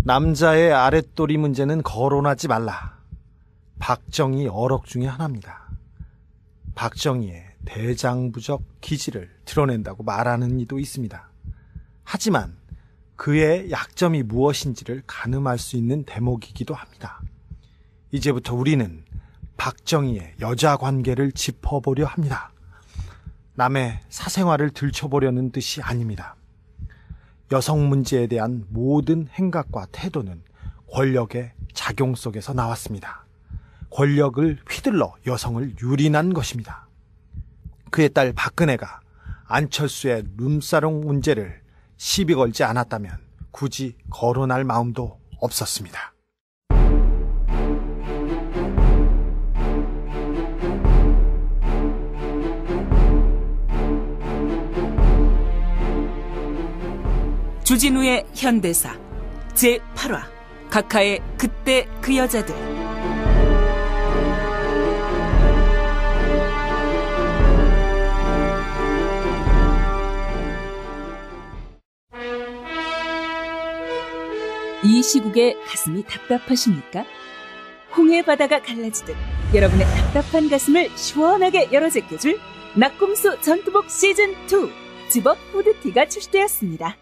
남자의 아랫도리 문제는 거론하지 말라. 박정희 어록 중에 하나입니다. 박정희의 대장부적 기질을 드러낸다고 말하는 이도 있습니다. 하지만 그의 약점이 무엇인지를 가늠할 수 있는 대목이기도 합니다. 이제부터 우리는 박정희의 여자 관계를 짚어보려 합니다. 남의 사생활을 들춰보려는 뜻이 아닙니다. 여성 문제에 대한 모든 행각과 태도는 권력의 작용 속에서 나왔습니다. 권력을 휘둘러 여성을 유린한 것입니다. 그의 딸 박근혜가 안철수의 룸사롱 문제를 시비 걸지 않았다면 굳이 거론할 마음도 없었습니다. 주진우의 현대사 제8화 각하의 그때 그 여자들. 이 시국에 가슴이 답답하십니까? 홍해 바다가 갈라지듯 여러분의 답답한 가슴을 시원하게 열어제껴줄 낙곰수 전투복 시즌2 집업 후드티가 출시되었습니다.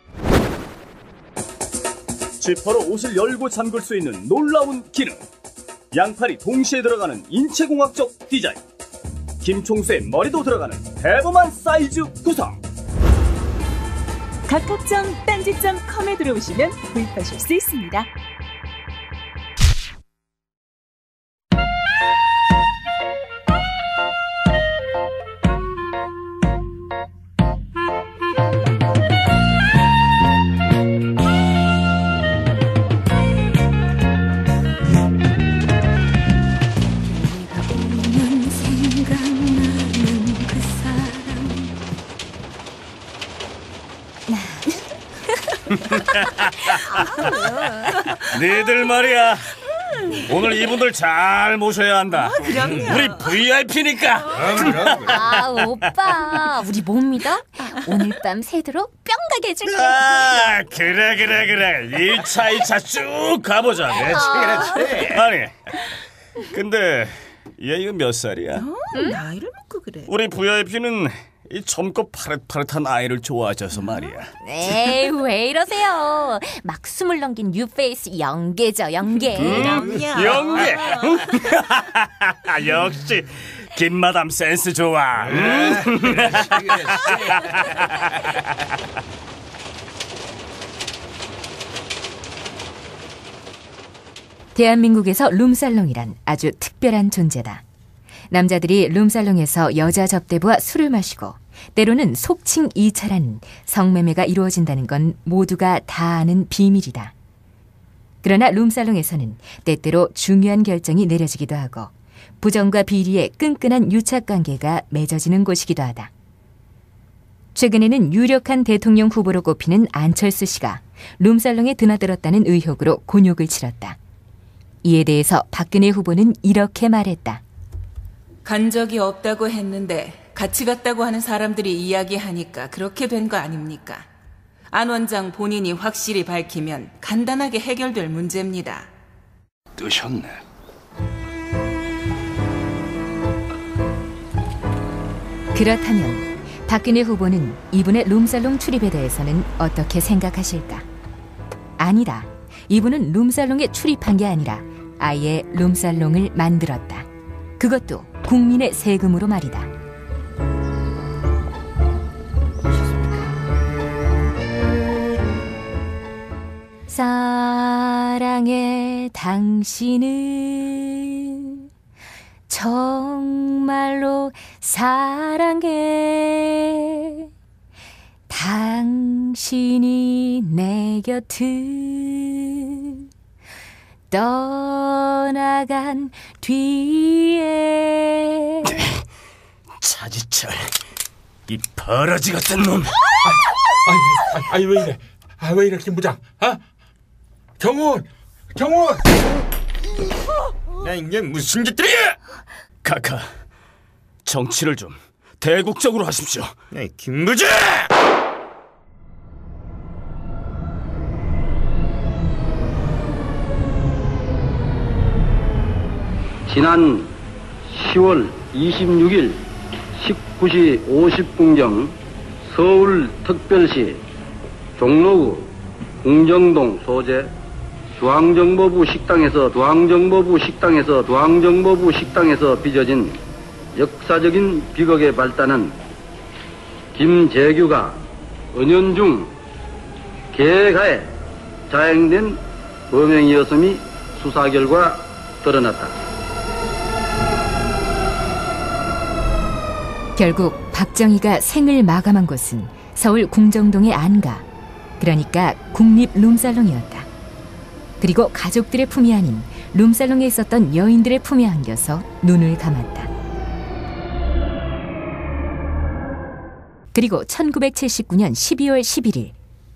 지퍼로 옷을 열고 잠글 수 있는 놀라운 기능, 양팔이 동시에 들어가는 인체공학적 디자인, 김총수의 머리도 들어가는 대범한 사이즈 구성. 각각점 딴지점컴에 들어오시면 구입하실 수 있습니다. 니들 말이야, 오늘 이분들 잘 모셔야 한다. 그럼요. 우리 VIP니까. 아, 오빠, 우리 못 믿어? 오늘 밤 새도로 뿅 가게 해줄게. 아, 그래 1차 쭉 가보자. 그렇지. 아니, 근데 얘 이거 몇 살이야? 나이를 묻고 그래. 우리 VIP는 이 젊고 파릇파릇한 아이를 좋아하셔서 말이야. 에이, 왜 이러세요? 막 숨을 넘긴 뉴페이스 영계죠, 영계. 그럼요. 영계. 역시 김마담 센스 좋아. 대한민국에서 룸살롱이란 아주 특별한 존재다. 남자들이 룸살롱에서 여자 접대부와 술을 마시고 때로는 속칭 2차라는 성매매가 이루어진다는 건 모두가 다 아는 비밀이다. 그러나 룸살롱에서는 때때로 중요한 결정이 내려지기도 하고 부정과 비리의 끈끈한 유착관계가 맺어지는 곳이기도 하다. 최근에는 유력한 대통령 후보로 꼽히는 안철수 씨가 룸살롱에 드나들었다는 의혹으로 곤욕을 치렀다. 이에 대해서 박근혜 후보는 이렇게 말했다. 간 적이 없다고 했는데 같이 갔다고 하는 사람들이 이야기하니까 그렇게 된 거 아닙니까? 안 원장 본인이 확실히 밝히면 간단하게 해결될 문제입니다. 뜨셨네. 그렇다면 박근혜 후보는 이분의 룸살롱 출입에 대해서는 어떻게 생각하실까? 아니다. 이분은 룸살롱에 출입한 게 아니라 아예 룸살롱을 만들었다. 그것도 국민의 세금으로 말이다. 사랑해 당신을 정말로 사랑해 당신이 내 곁을 떠나간 뒤에. 차지철, 이 버러지 같은 놈. 아니 왜 이래? 왜 이래 김부장? 정훈! 야, 이게 무슨 짓들이야? 카카, 정치를 좀 대국적으로 하십시오. 야, 김부장! 지난 10월 26일 19시 50분경 서울특별시 종로구 궁정동 소재 중앙정보부 식당에서 빚어진 역사적인 비극에 발단한 김재규가 은연중 계획하에 자행된 범행이었음이 수사 결과 드러났다. 결국 박정희가 생을 마감한 곳은 서울 궁정동의 안가, 그러니까 국립 룸살롱이었다. 그리고 가족들의 품이 아닌 룸살롱에 있었던 여인들의 품에 안겨서 눈을 감았다. 그리고 1979년 12월 11일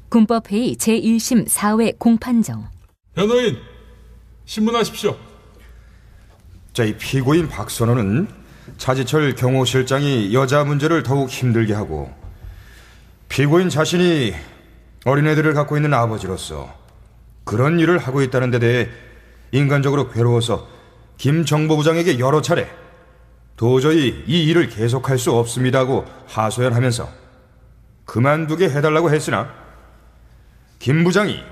군법회의 제1심 4회 공판정. 변호인, 신문하십시오. 자, 이 피고인 박선호는 차지철 경호실장이 여자 문제를 더욱 힘들게 하고 피고인 자신이 어린애들을 갖고 있는 아버지로서 그런 일을 하고 있다는 데 대해 인간적으로 괴로워서 김 정보부장에게 여러 차례 도저히 이 일을 계속할 수 없습니다고 하소연하면서 그만두게 해달라고 했으나 김 부장이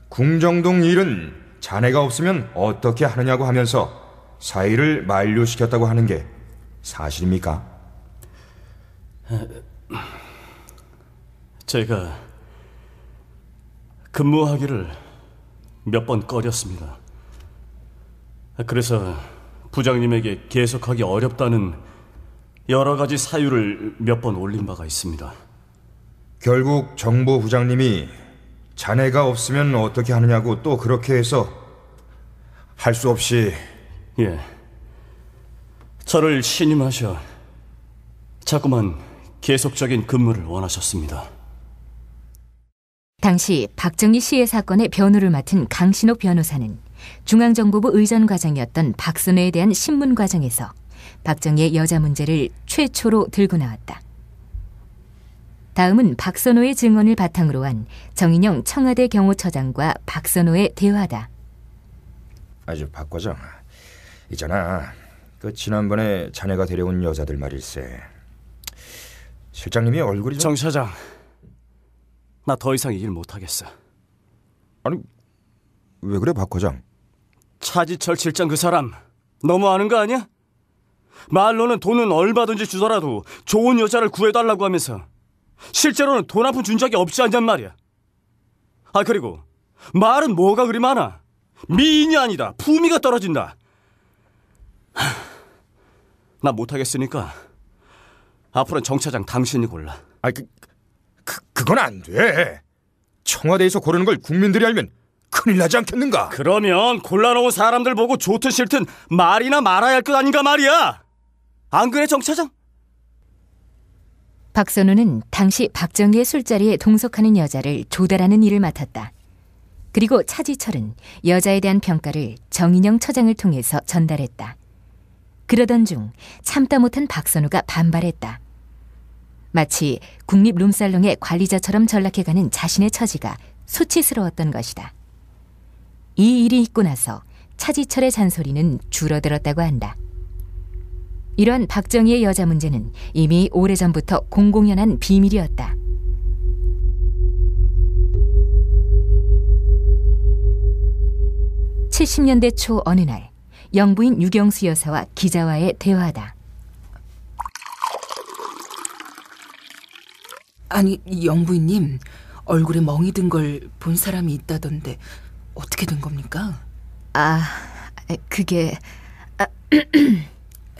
궁정동 일은 자네가 없으면 어떻게 하느냐고 하면서 사의를 만료시켰다고 하는 게 사실입니까? 제가 근무하기를 몇 번 꺼렸습니다. 그래서 부장님에게 계속하기 어렵다는 여러 가지 사유를 몇 번 올린 바가 있습니다. 결국 정보부장님이 자네가 없으면 어떻게 하느냐고 또 그렇게 해서 할 수 없이. 예, 저를 신임하셔 자꾸만 계속적인 근무를 원하셨습니다. 당시 박정희 씨의 사건의 변호를 맡은 강신옥 변호사는 중앙정보부 의전과장이었던 박선호에 대한 신문 과정에서 박정희의 여자 문제를 최초로 들고 나왔다. 다음은 박선호의 증언을 바탕으로 한 정인영 청와대 경호처장과 박선호의 대화다. 아주 박 과장, 있잖아, 그 지난번에 자네가 데려온 여자들 말일세. 실장님이 얼굴이 정 차장, 나 더 이상 일 못하겠어. 아니, 왜 그래 박 과장? 차지철 실장 그 사람 너무 아는 거 아니야? 말로는 돈은 얼마든지 주더라도 좋은 여자를 구해달라고 하면서 실제로는 돈 한 푼 준 적이 없지 않냔 말이야. 아, 그리고 말은 뭐가 그리 많아. 미인이 아니다, 품위가 떨어진다. 나 못하겠으니까 앞으로는 정 차장 당신이 골라. 아, 그건 안 돼. 청와대에서 고르는 걸 국민들이 알면 큰일 나지 않겠는가? 그러면 골라놓은 사람들 보고 좋든 싫든 말이나 말아야 할 것 아닌가 말이야. 안 그래, 정 차장? 박선우는 당시 박정희의 술자리에 동석하는 여자를 조달하는 일을 맡았다. 그리고 차지철은 여자에 대한 평가를 정인영 처장을 통해서 전달했다. 그러던 중 참다 못한 박선우가 반발했다. 마치 국립 룸살롱의 관리자처럼 전락해가는 자신의 처지가 수치스러웠던 것이다. 이 일이 있고 나서 차지철의 잔소리는 줄어들었다고 한다. 이런 박정희의 여자 문제는 이미 오래전부터 공공연한 비밀이었다. (70년대) 초 어느 날 영부인 유경수 여사와 기자와의 대화다. 아니, 영부인님, 얼굴에 멍이 든 걸 본 사람이 있다던데 어떻게 된 겁니까? 그게...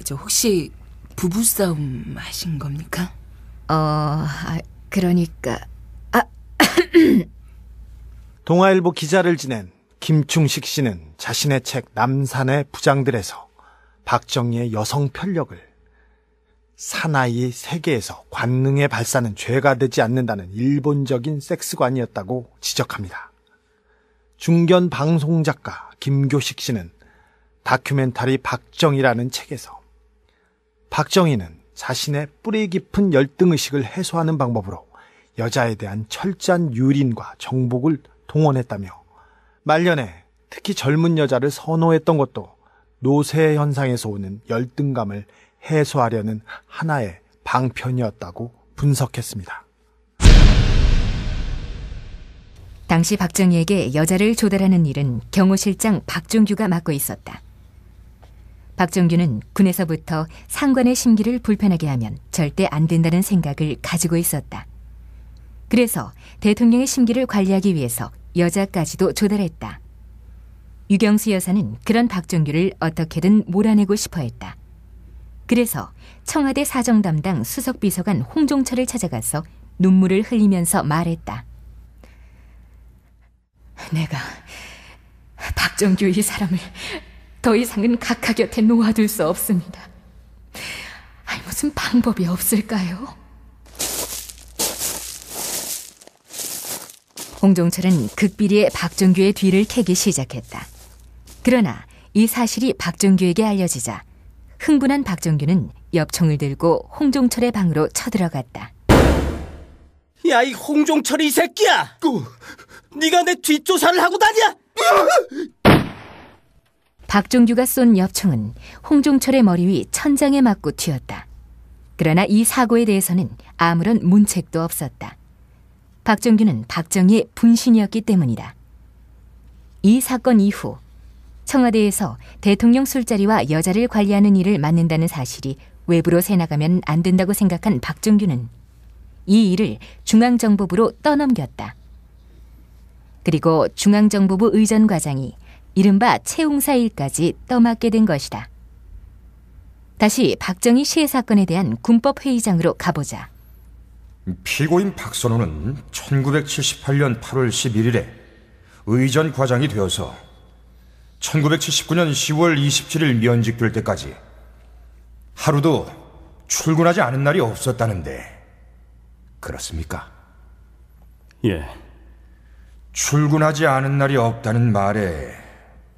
저 혹시 부부싸움 하신 겁니까? 그러니까... 동아일보 기자를 지낸 김충식 씨는 자신의 책 남산의 부장들에서 박정희의 여성 편력을 사나이 세계에서 관능의 발사는 죄가 되지 않는다는 일본적인 섹스관이었다고 지적합니다. 중견 방송작가 김교식 씨는 다큐멘터리 박정희라는 책에서 박정희는 자신의 뿌리 깊은 열등의식을 해소하는 방법으로 여자에 대한 철저한 유린과 정복을 동원했다며 말년에 특히 젊은 여자를 선호했던 것도 노쇠 현상에서 오는 열등감을 해소하려는 하나의 방편이었다고 분석했습니다. 당시 박정희에게 여자를 조달하는 일은 경호실장 박종규가 맡고 있었다. 박종규는 군에서부터 상관의 심기를 불편하게 하면 절대 안 된다는 생각을 가지고 있었다. 그래서 대통령의 심기를 관리하기 위해서 여자까지도 조달했다. 유경수 여사는 그런 박종규를 어떻게든 몰아내고 싶어 했다. 그래서 청와대 사정담당 수석비서관 홍종철을 찾아가서 눈물을 흘리면서 말했다. 내가 박정규 이 사람을 더 이상은 각하 곁에 놓아둘 수 없습니다. 무슨 방법이 없을까요? 홍종철은 극비리에 박정규의 뒤를 캐기 시작했다. 그러나 이 사실이 박정규에게 알려지자 흥분한 박정규는 엽총을 들고 홍종철의 방으로 쳐들어갔다. 야, 이 홍종철이 이 새끼야! 네가 내 뒷조사를 하고 다녀! 박종규가 쏜 엽총은 홍종철의 머리 위 천장에 맞고 튀었다. 그러나 이 사고에 대해서는 아무런 문책도 없었다. 박종규는 박정희의 분신이었기 때문이다. 이 사건 이후 청와대에서 대통령 술자리와 여자를 관리하는 일을 맡는다는 사실이 외부로 새나가면 안 된다고 생각한 박종규는 이 일을 중앙정보부로 떠넘겼다. 그리고 중앙정보부 의전과장이 이른바 채웅사 일까지 떠맡게 된 것이다. 다시 박정희 시해 사건에 대한 군법회의장으로 가보자. 피고인 박선호는 1978년 8월 11일에 의전과장이 되어서 1979년 10월 27일 면직될 때까지 하루도 출근하지 않은 날이 없었다는데 그렇습니까? 예. 출근하지 않은 날이 없다는 말에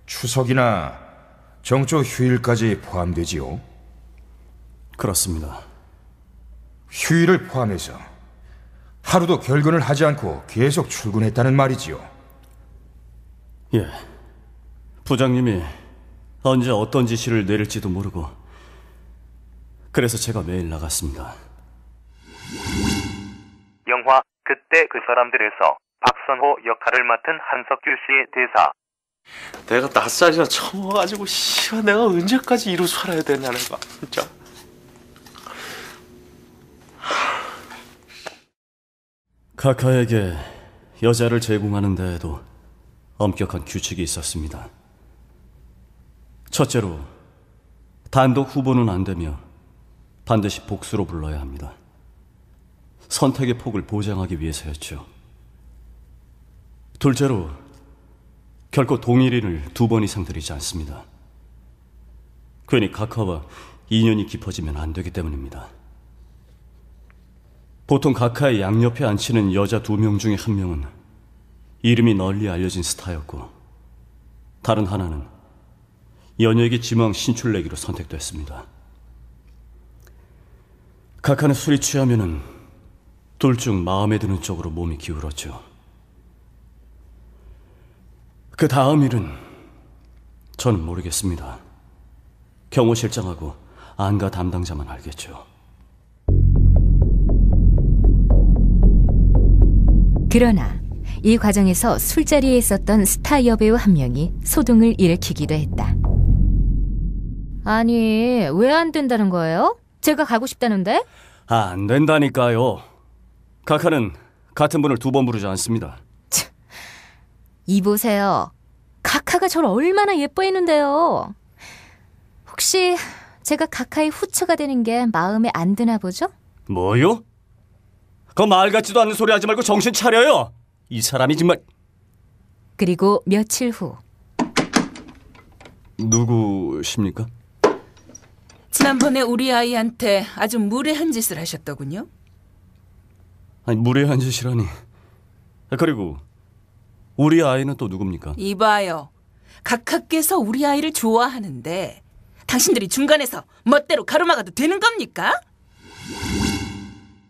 추석이나 정초 휴일까지 포함되지요? 그렇습니다. 휴일을 포함해서 하루도 결근을 하지 않고 계속 출근했다는 말이지요? 예. 부장님이 언제 어떤 지시를 내릴지도 모르고 그래서 제가 매일 나갔습니다. 영화 그때 그 사람들에서 박선호 역할을 맡은 한석규 씨 대사. 내가 낯살이나 처먹어가지고 내가 언제까지 이러고 살아야 되냐 내가 진짜. 각하에게 여자를 제공하는 데에도 엄격한 규칙이 있었습니다. 첫째로 단독 후보는 안 되며 반드시 복수로 불러야 합니다. 선택의 폭을 보장하기 위해서였죠. 둘째로 결코 동일인을 2번 이상 들이지 않습니다. 괜히 각하와 인연이 깊어지면 안 되기 때문입니다. 보통 각하의 양옆에 앉히는 여자 2명 중에 1명은 이름이 널리 알려진 스타였고 다른 하나는 연예계 지망 신출내기로 선택됐습니다. 각하는 술이 취하면은 둘 중 마음에 드는 쪽으로 몸이 기울었죠. 그 다음 일은 저는 모르겠습니다. 경호실장하고 안가 담당자만 알겠죠. 그러나 이 과정에서 술자리에 있었던 스타 여배우 한 명이 소동을 일으키기도 했다. 아니, 왜 안 된다는 거예요? 제가 가고 싶다는데? 안 된다니까요. 각하는 같은 분을 2번 부르지 않습니다. 이보세요. 각하가 저를 얼마나 예뻐했는데요. 혹시 제가 각하의 후처가 되는 게 마음에 안 드나 보죠? 뭐요? 그 말 같지도 않는 소리 하지 말고 정신 차려요. 이 사람이 정말. 그리고 며칠 후. 누구십니까? 지난번에 우리 아이한테 아주 무례한 짓을 하셨더군요. 아니, 무례한 짓이라니. 그리고 우리 아이는 또 누굽니까? 이봐요. 각하께서 우리 아이를 좋아하는데 당신들이 중간에서 멋대로 가로막아도 되는 겁니까?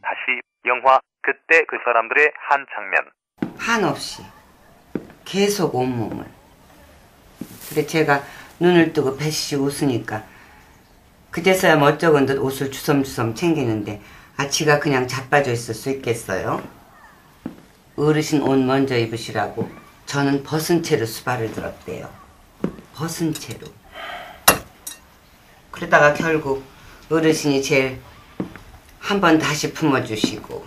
다시 영화 그때 그 사람들의 한 장면. 한없이 계속 온몸을. 그래 제가 눈을 뜨고 배시 웃으니까 그제서야 멋쩍은 듯 옷을 주섬주섬 챙기는데 지가 그냥 자빠져 있을 수 있겠어요? 어르신 옷 먼저 입으시라고 저는 벗은 채로 수발을 들었대요. 벗은 채로. 그러다가 결국 어르신이 제일 한 번 다시 품어주시고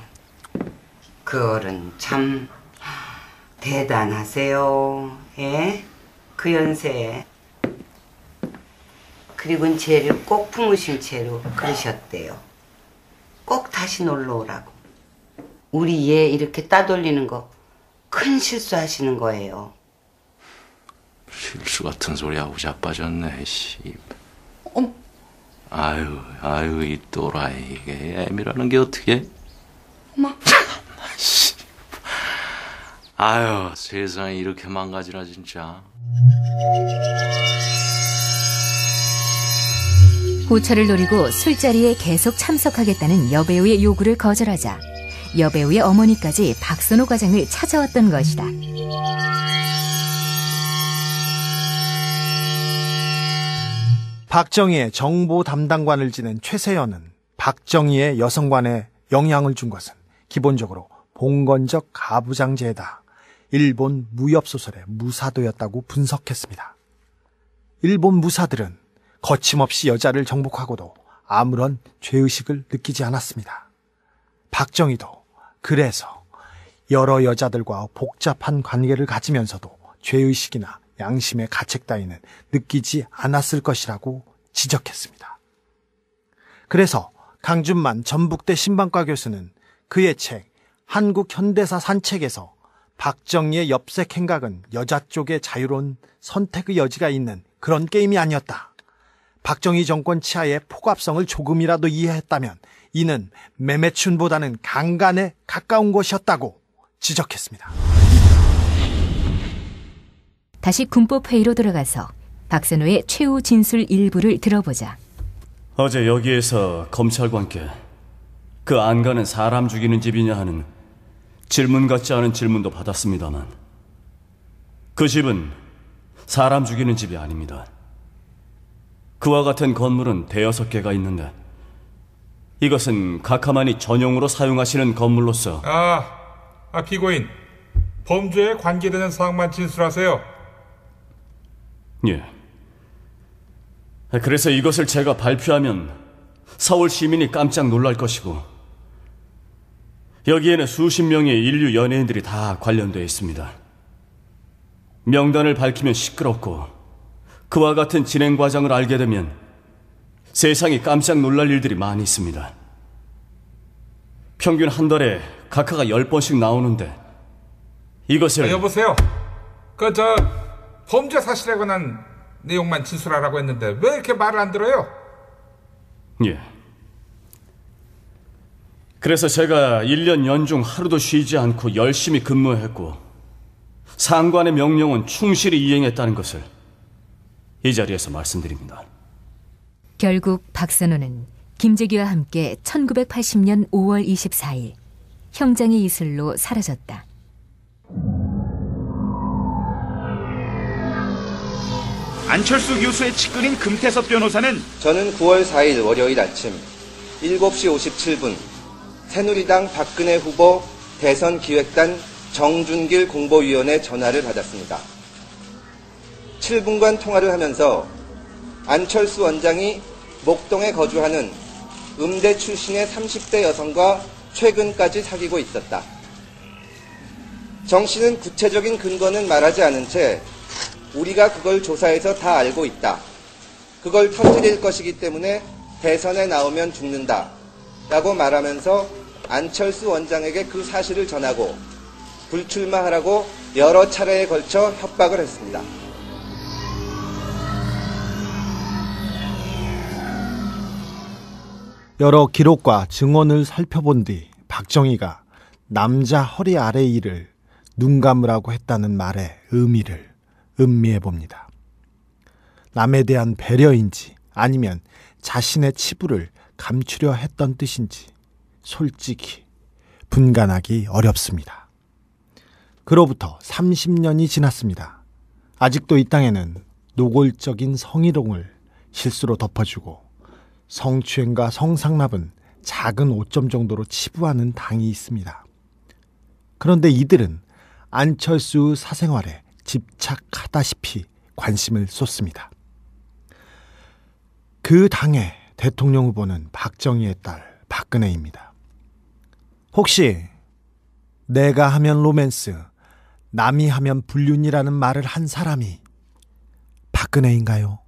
그 어른 참 대단하세요. 예? 그 연세에. 그리고는 쟤를 꼭 품으신 채로 그러셨대요. 꼭 다시 놀러 오라고. 우리 얘 이렇게 따돌리는 거 큰 실수하시는 거예요. 실수 같은 소리 하고 자빠졌네, 씨. 아유, 이 또라이, 이게 애미라는 게 어떻게? 어머. 씨. 아유, 세상이 이렇게 망가지나, 진짜. 호철을 노리고 술자리에 계속 참석하겠다는 여배우의 요구를 거절하자 여배우의 어머니까지 박선호 과장을 찾아왔던 것이다. 박정희의 정보 담당관을 지낸 최세연은 박정희의 여성관에 영향을 준 것은 기본적으로 봉건적 가부장제다. 일본 무협소설의 무사도였다고 분석했습니다. 일본 무사들은 거침없이 여자를 정복하고도 아무런 죄의식을 느끼지 않았습니다. 박정희도 그래서 여러 여자들과 복잡한 관계를 가지면서도 죄의식이나 양심의 가책 따위는 느끼지 않았을 것이라고 지적했습니다. 그래서 강준만 전북대 신방과 교수는 그의 책 한국 현대사 산책에서 박정희의 엽색 행각은 여자 쪽의 자유로운 선택의 여지가 있는 그런 게임이 아니었다. 박정희 정권 치하의 폭압성을 조금이라도 이해했다면 이는 매매춘보다는 강간에 가까운 것이었다고 지적했습니다. 다시 군법회의로 들어가서 박선호의 최후 진술 일부를 들어보자. 어제 여기에서 검찰관께 그 안가는 사람 죽이는 집이냐 하는 질문 같지 않은 질문도 받았습니다만 그 집은 사람 죽이는 집이 아닙니다. 그와 같은 건물은 대여섯 개가 있는데 이것은 각하만이 전용으로 사용하시는 건물로서 피고인 범죄에 관계되는 사항만 진술하세요. 예. 그래서 이것을 제가 발표하면 서울 시민이 깜짝 놀랄 것이고 여기에는 수십 명의 인류 연예인들이 다 관련되어 있습니다. 명단을 밝히면 시끄럽고 그와 같은 진행 과정을 알게 되면 세상이 깜짝 놀랄 일들이 많이 있습니다. 평균 한 달에 각하가 10번씩 나오는데 이것을... 여보세요. 범죄 사실에 관한 내용만 진술하라고 했는데 왜 이렇게 말을 안 들어요? 예. 그래서 제가 1년 연중 하루도 쉬지 않고 열심히 근무했고 상관의 명령은 충실히 이행했다는 것을 이 자리에서 말씀드립니다. 결국 박선호는 김재규와 함께 1980년 5월 24일 형장의 이슬로 사라졌다. 안철수 교수의 측근인 금태섭 변호사는 저는 9월 4일 월요일 아침 7시 57분 새누리당 박근혜 후보 대선 기획단 정준길 공보위원회 전화를 받았습니다. 7분간 통화를 하면서 안철수 원장이 목동에 거주하는 음대 출신의 30대 여성과 최근까지 사귀고 있었다. 정 씨는 구체적인 근거는 말하지 않은 채 우리가 그걸 조사해서 다 알고 있다. 그걸 터뜨릴 것이기 때문에 대선에 나오면 죽는다. 라고 말하면서 안철수 원장에게 그 사실을 전하고 불출마하라고 여러 차례에 걸쳐 협박을 했습니다. 여러 기록과 증언을 살펴본 뒤 박정희가 남자 허리 아래 일을 눈 감으라고 했다는 말의 의미를 음미해 봅니다. 남에 대한 배려인지 아니면 자신의 치부를 감추려 했던 뜻인지 솔직히 분간하기 어렵습니다. 그로부터 30년이 지났습니다. 아직도 이 땅에는 노골적인 성희롱을 실수로 덮어주고 성추행과 성상납은 작은 오점 정도로 치부하는 당이 있습니다. 그런데 이들은 안철수 사생활에 집착하다시피 관심을 쏟습니다. 그 당의 대통령 후보는 박정희의 딸 박근혜입니다. 혹시 내가 하면 로맨스, 남이 하면 불륜이라는 말을 한 사람이 박근혜인가요?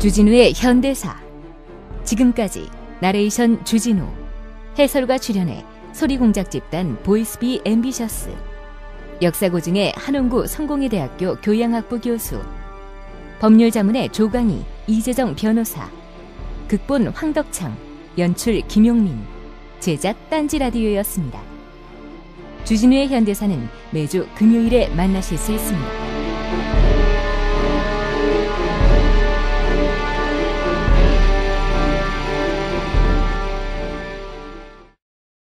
주진우의 현대사. 지금까지 나레이션 주진우, 해설과 출연해 소리공작 집단 보이스비 앰비셔스, 역사고증의 한원구 성공회대학교 교양학부 교수, 법률자문의 조강희, 이재정 변호사, 극본 황덕창, 연출 김용민, 제작 딴지라디오였습니다. 주진우의 현대사는 매주 금요일에 만나실 수 있습니다.